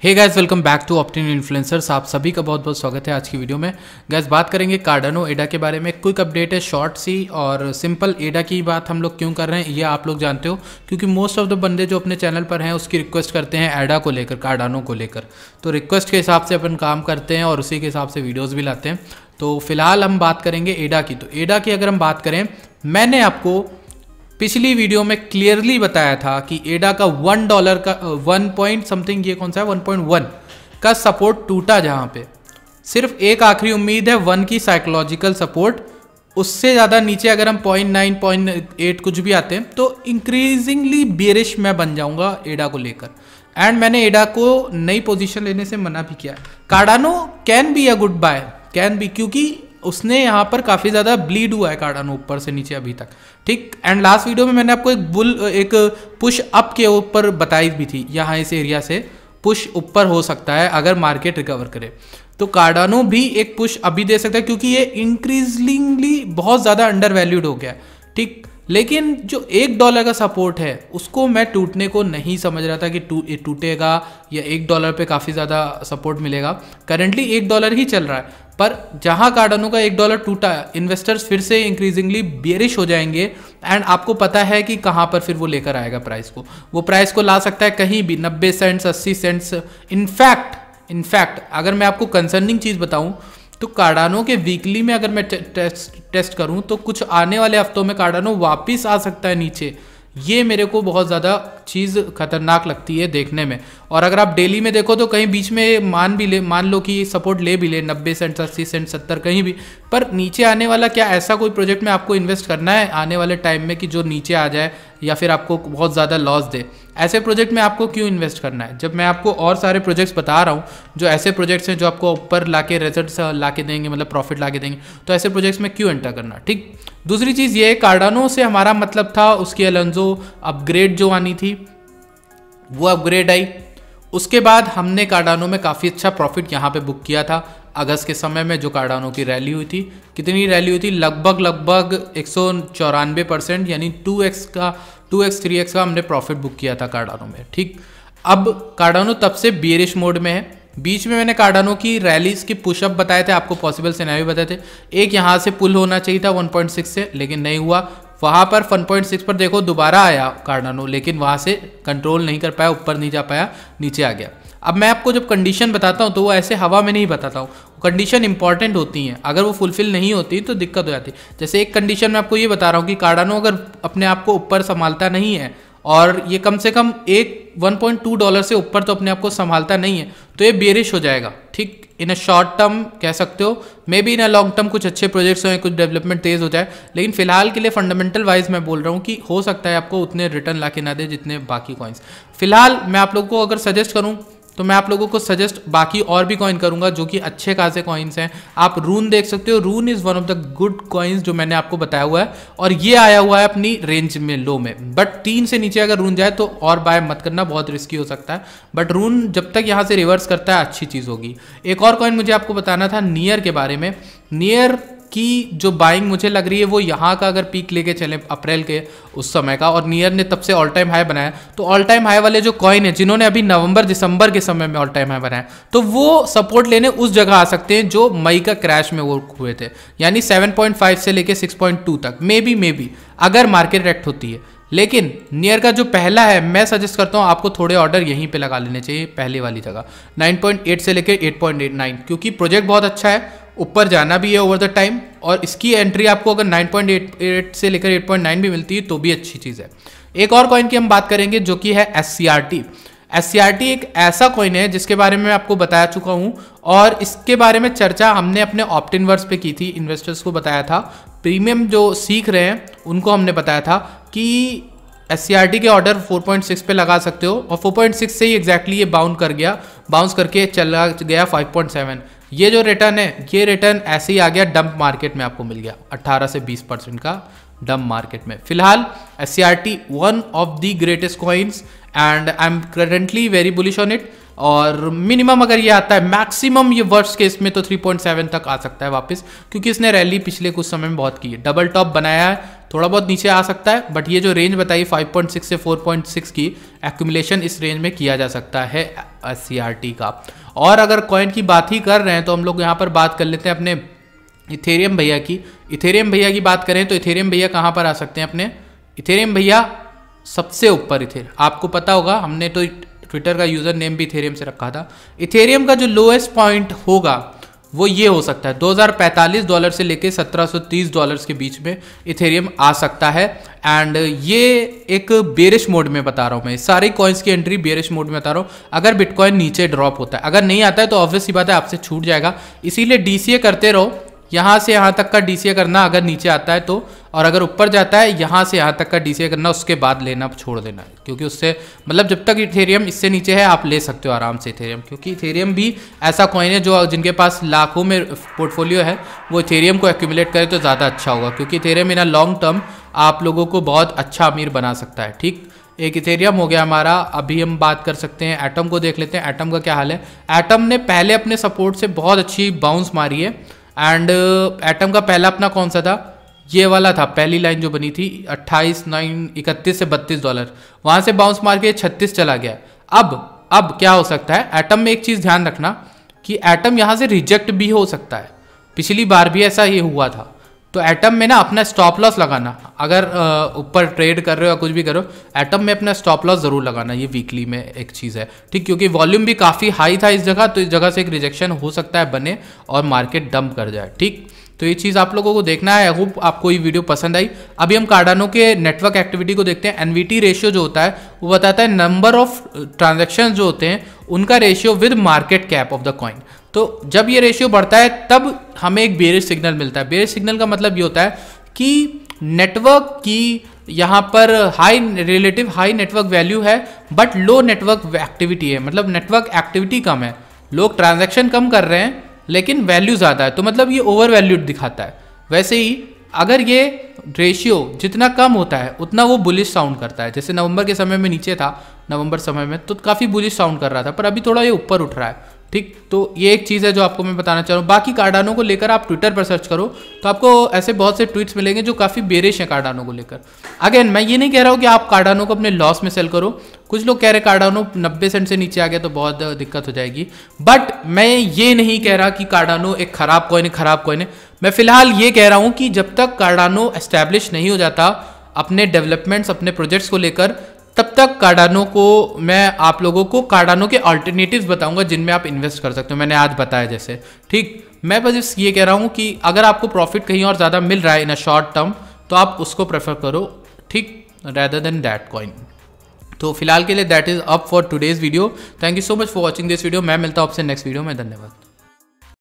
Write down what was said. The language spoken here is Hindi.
Hey guys, welcome back to Optin influencers. आप सभी का बहुत बहुत स्वागत है आज की वीडियो में। गाइस बात करेंगे कार्डानो एडा के बारे में। क्विक अपडेट है, शॉर्ट सी और सिंपल। एडा की बात हम लोग क्यों कर रहे हैं ये आप लोग जानते हो, क्योंकि मोस्ट ऑफ द बंदे जो अपने चैनल पर हैं उसकी रिक्वेस्ट करते हैं एडा को लेकर, कार्डानो को लेकर। तो रिक्वेस्ट के हिसाब से अपन काम करते हैं और उसी के हिसाब से वीडियोज़ भी लाते हैं। तो फिलहाल हम बात करेंगे एडा की। तो एडा की अगर हम बात करें, मैंने आपको पिछली वीडियो में क्लियरली बताया था कि एडा का $1 का 1 पॉइंट समथिंग, ये कौन सा है, 1.1 का सपोर्ट टूटा, जहां पे सिर्फ एक आखिरी उम्मीद है 1 की साइकोलॉजिकल सपोर्ट। उससे ज़्यादा नीचे अगर हम 0.9 0.8 कुछ भी आते हैं तो इंक्रीजिंगली बेरिश मैं बन जाऊंगा एडा को लेकर। एंड मैंने एडा को नई पोजीशन लेने से मना भी किया। Cardano can be a good buy, can be, क्योंकि उसने यहाँ पर काफ़ी ज़्यादा ब्लीड हुआ है कार्डानो ऊपर से नीचे अभी तक, ठीक। एंड लास्ट वीडियो में मैंने आपको एक पुश अप के ऊपर बताई भी थी, यहाँ इस एरिया से पुश ऊपर हो सकता है अगर मार्केट रिकवर करे। तो कार्डानो भी एक पुश अभी दे सकता है, क्योंकि ये इंक्रीजिंगली बहुत ज़्यादा अंडर वैल्यूड हो गया है, ठीक। लेकिन जो $1 का सपोर्ट है उसको मैं टूटने को नहीं समझ रहा था कि टूटेगा या $1 पे काफ़ी ज़्यादा सपोर्ट मिलेगा। करेंटली $1 ही चल रहा है, पर जहां कार्डानो का $1 टूटा, इन्वेस्टर्स फिर से इंक्रीजिंगली बेरिश हो जाएंगे। एंड आपको पता है कि कहां पर फिर वो लेकर आएगा प्राइस को। वो प्राइस को ला सकता है कहीं भी 90 सेंट्स 80 सेंट्स। इनफैक्ट अगर मैं आपको कंसर्निंग चीज़ बताऊं तो कार्डानो के वीकली में अगर मैं टेस्ट करूं तो कुछ आने वाले हफ्तों में कार्डानो वापस आ सकता है नीचे। ये मेरे को बहुत ज़्यादा चीज़ खतरनाक लगती है देखने में। और अगर आप डेली में देखो तो कहीं बीच में मान लो कि सपोर्ट ले भी ले 90 सेंट 80 सेंट 70 कहीं भी, पर नीचे आने वाला, क्या ऐसा कोई प्रोजेक्ट में आपको इन्वेस्ट करना है आने वाले टाइम में कि जो नीचे आ जाए या फिर आपको बहुत ज़्यादा लॉस दे? ऐसे प्रोजेक्ट में आपको क्यों इन्वेस्ट करना है, जब मैं आपको और सारे प्रोजेक्ट्स बता रहा हूँ जो ऐसे प्रोजेक्ट्स हैं जो आपको ऊपर लाके रिजल्ट्स लाके देंगे, मतलब प्रॉफिट लाके देंगे। तो ऐसे प्रोजेक्ट्स में क्यों एंटर करना, ठीक। दूसरी चीज़ ये, कार्डानो से हमारा मतलब था उसकी अलोंजो अपग्रेड जो आनी थी वो अपग्रेड आई। उसके बाद हमने कार्डानो में काफ़ी अच्छा प्रॉफिट यहाँ पे बुक किया था अगस्त के समय में, जो कार्डानो की रैली हुई थी। कितनी रैली हुई थी? लगभग 194%, यानी 2x 3x का हमने प्रॉफिट बुक किया था कार्डानो में, ठीक। अब कार्डानो तब से बेरिश मोड में है। बीच में मैंने कार्डानो की रैलीज की पुशअप बताए थे, आपको पॉसिबल सिनेरियो बताए थे। एक यहाँ से पुल होना चाहिए था 1.6 से, लेकिन नहीं हुआ। वहाँ पर 1.6 पर देखो दोबारा आया कार्डानो, लेकिन वहाँ से कंट्रोल नहीं कर पाया, ऊपर नहीं जा पाया, नीचे आ गया। अब मैं आपको जब कंडीशन बताता हूँ तो वो ऐसे हवा में नहीं बताता हूँ, कंडीशन इंपॉर्टेंट होती हैं। अगर वो फुलफिल नहीं होती तो दिक्कत हो जाती है। जैसे एक कंडीशन मैं आपको ये बता रहा हूँ कि कार्डानो अगर अपने आप को ऊपर संभालता नहीं है और ये कम से कम $1.2 से ऊपर तो अपने आप को संभालता नहीं है, तो ये बेरिश हो जाएगा, ठीक। इन अ शॉर्ट टर्म कह सकते हो, may be in a long term कुछ अच्छे प्रोजेक्ट्स हो, कुछ डेवलपमेंट तेज हो जाए, लेकिन फिलहाल के लिए फंडामेंटल वाइज मैं बोल रहा हूँ कि हो सकता है आपको उतने रिटर्न लाके ना दे जितने बाकी कॉइन्स। फिलहाल मैं आप लोगों को अगर सजेस्ट करूँ तो मैं आप लोगों को सजेस्ट बाकी और भी कॉइन करूंगा जो कि अच्छे खासे कॉइन्स हैं। आप रून देख सकते हो, Rune is one of the good coins जो मैंने आपको बताया हुआ है, और ये आया हुआ है अपनी रेंज में लो में। बट 3 से नीचे अगर रून जाए तो और बाय मत करना, बहुत रिस्की हो सकता है। बट रून जब तक यहाँ से रिवर्स करता है अच्छी चीज़ होगी। एक और कॉइन मुझे आपको बताना था नियर के बारे में। नियर की जो बाइंग मुझे लग रही है वो यहाँ का अगर पीक लेके चले अप्रैल के उस समय का, और नियर ने तब से ऑल टाइम हाई बनाया, तो ऑल टाइम हाई वाले जो कॉइन है जिन्होंने अभी नवंबर दिसंबर के समय में ऑल टाइम हाई बनाया, तो वो सपोर्ट लेने उस जगह आ सकते हैं जो मई का क्रैश में वो हुए थे, यानी 7.5 से लेके 6.2 तक, मे बी अगर मार्केट रेक्ट होती है। लेकिन नियर का जो पहला है, मैं सजेस्ट करता हूँ आपको थोड़े ऑर्डर यहीं पे लगा लेने चाहिए, पहले वाली जगह 9.8 से लेकर 8.89, क्योंकि प्रोजेक्ट बहुत अच्छा है, ऊपर जाना भी है ओवर द टाइम, और इसकी एंट्री आपको अगर 9.88 से लेकर 8.9 भी मिलती है तो भी अच्छी चीज़ है। एक और कॉइन की हम बात करेंगे जो कि है SCRT। SCRT एक ऐसा कॉइन है जिसके बारे में मैं आपको बता चुका हूँ, और इसके बारे में चर्चा हमने अपने ऑप्टिनवर्स पे की थी, इन्वेस्टर्स को बताया था, प्रीमियम जो सीख रहे हैं उनको हमने बताया था कि SCRT के ऑर्डर 4.6 पे लगा सकते हो, और 4.6 से ही एग्जैक्टली ये बाउंस करके चला गया 5.7। ये जो रिटर्न है, ये रिटर्न ऐसे ही आ गया, डंप मार्केट में आपको मिल गया 18 से 20% का डंप मार्केट में। फिलहाल SCRT one of the greatest coins and I am currently very bullish on it. और मिनिमम अगर ये आता है, मैक्सिमम ये वर्स्ट केस में तो 3.7 तक आ सकता है वापस, क्योंकि इसने रैली पिछले कुछ समय में बहुत की है। डबल टॉप बनाया है, थोड़ा बहुत नीचे आ सकता है, बट ये जो रेंज बताई 5.6 से 4.6 की एक्यूमुलेशन इस रेंज में किया जा सकता है SCRT का। और अगर कॉइन की बात ही कर रहे हैं तो हम लोग यहाँ पर बात कर लेते हैं अपने इथेरियम भैया की। इथेरियम भैया की बात करें तो इथेरियम भैया कहाँ पर आ सकते हैं अपने? इथेरियम भैया सबसे ऊपर आपको पता होगा, हमने तो ट्विटर का यूजर नेम भी इथेरियम से रखा था। इथेरियम का जो लोएस्ट पॉइंट होगा वो ये हो सकता है, $2045 से लेके $1730 के बीच में इथेरियम आ सकता है। एंड ये एक बेरिश मोड में बता रहा हूँ मैं, सारे कॉइन्स की एंट्री बेरिश मोड में बता रहा हूँ। अगर बिटकॉइन नीचे ड्रॉप होता है, अगर नहीं आता है तो ऑब्वियस सी बात है आपसे छूट जाएगा, इसीलिए DCA करते रहो। यहाँ से यहाँ तक का DCA करना अगर नीचे आता है तो, और अगर ऊपर जाता है यहाँ से यहाँ तक का DCA करना, उसके बाद लेना छोड़ देना है, क्योंकि उससे मतलब जब तक इथेरियम इससे नीचे है आप ले सकते हो आराम से इथेरियम, क्योंकि इथेरियम भी ऐसा कॉइन है जो जिनके पास लाखों में पोर्टफोलियो है वो इथेरियम को एक्यूमुलेट करे तो ज़्यादा अच्छा होगा, क्योंकि Ethereum in a long term आप लोगों को बहुत अच्छा अमीर बना सकता है। ठीक, एक इथेरियम हो गया हमारा। अभी हम बात कर सकते हैं एटम को, देख लेते हैं एटम का क्या हाल है। एटम ने पहले अपने सपोर्ट से बहुत अच्छी बाउंस मारी है। एंड एटम का पहला अपना कौन सा था? ये वाला था, पहली लाइन जो बनी थी 31 से $32, वहां से बाउंस मार के 36 चला गया। अब क्या हो सकता है? एटम में एक चीज ध्यान रखना कि एटम यहां से रिजेक्ट भी हो सकता है, पिछली बार भी ऐसा ये हुआ था। तो एटम में ना अपना स्टॉप लॉस लगाना, अगर ऊपर ट्रेड कर रहे हो या कुछ भी करो, एटम में अपना स्टॉप लॉस जरूर लगाना, ये वीकली में एक चीज़ है। ठीक, क्योंकि वॉल्यूम भी काफ़ी हाई था इस जगह, तो इस जगह से एक रिजेक्शन हो सकता है बने और मार्केट डंप कर जाए। ठीक, तो ये चीज़ आप लोगों को देखना है। आई होप आपको ये वीडियो पसंद आई। अभी हम कार्डानो के नेटवर्क एक्टिविटी को देखते हैं। एनवीटी रेशियो जो होता है वो बताता है नंबर ऑफ ट्रांजैक्शंस जो होते हैं उनका ratio with market cap of the coin. तो जब ये रेशियो बढ़ता है तब हमें एक बेरिश सिग्नल मिलता है। बेरिश सिग्नल का मतलब ये होता है कि नेटवर्क की यहाँ पर रिलेटिव हाई नेटवर्क वैल्यू है बट लो नेटवर्क एक्टिविटी है, मतलब नेटवर्क एक्टिविटी कम है, लोग ट्रांजैक्शन कम कर रहे हैं लेकिन वैल्यू ज़्यादा है, तो मतलब ये ओवर वैल्यूड दिखाता है। वैसे ही अगर ये रेशियो जितना कम होता है उतना वो बुलिश साउंड करता है। जैसे नवंबर के समय में नीचे था, नवंबर समय में तो काफ़ी बुलिश साउंड कर रहा था, पर अभी थोड़ा ये ऊपर उठ रहा है। ठीक, तो ये एक चीज़ है जो आपको मैं बताना चाह रहा हूँ। बाकी कार्डानो को लेकर आप ट्विटर पर सर्च करो तो आपको ऐसे बहुत से ट्वीट्स मिलेंगे जो काफ़ी बेरिश हैं कार्डानो को लेकर। अगेन मैं ये नहीं कह रहा हूँ कि आप कार्डानो को अपने लॉस में सेल करो। कुछ लोग कह रहे कार्डानो 90 सेंट से नीचे आ गया तो बहुत दिक्कत हो जाएगी, बट मैं ये नहीं कह रहा कि कार्डानो एक खराब कॉइन है। मैं फिलहाल ये कह रहा हूँ कि जब तक कार्डानो एस्टैब्लिश नहीं हो जाता अपने डेवलपमेंट्स, अपने प्रोजेक्ट्स को लेकर, तब तक कार्डानो को मैं आप लोगों को कार्डानो के अल्टरनेटिव्स बताऊंगा जिनमें आप इन्वेस्ट कर सकते हो। मैंने आज बताया जैसे। ठीक, मैं बस ये कह रहा हूँ कि अगर आपको प्रॉफिट कहीं और ज़्यादा मिल रहा है इन अ शॉर्ट टर्म तो आप उसको प्रेफर करो, ठीक, रेदर देन दैट कॉइन। तो फिलहाल के लिए that is up for today's video. Thank you so much for watching this video. मैं मिलता हूँ आपसे नेक्स्ट वीडियो में। धन्यवाद।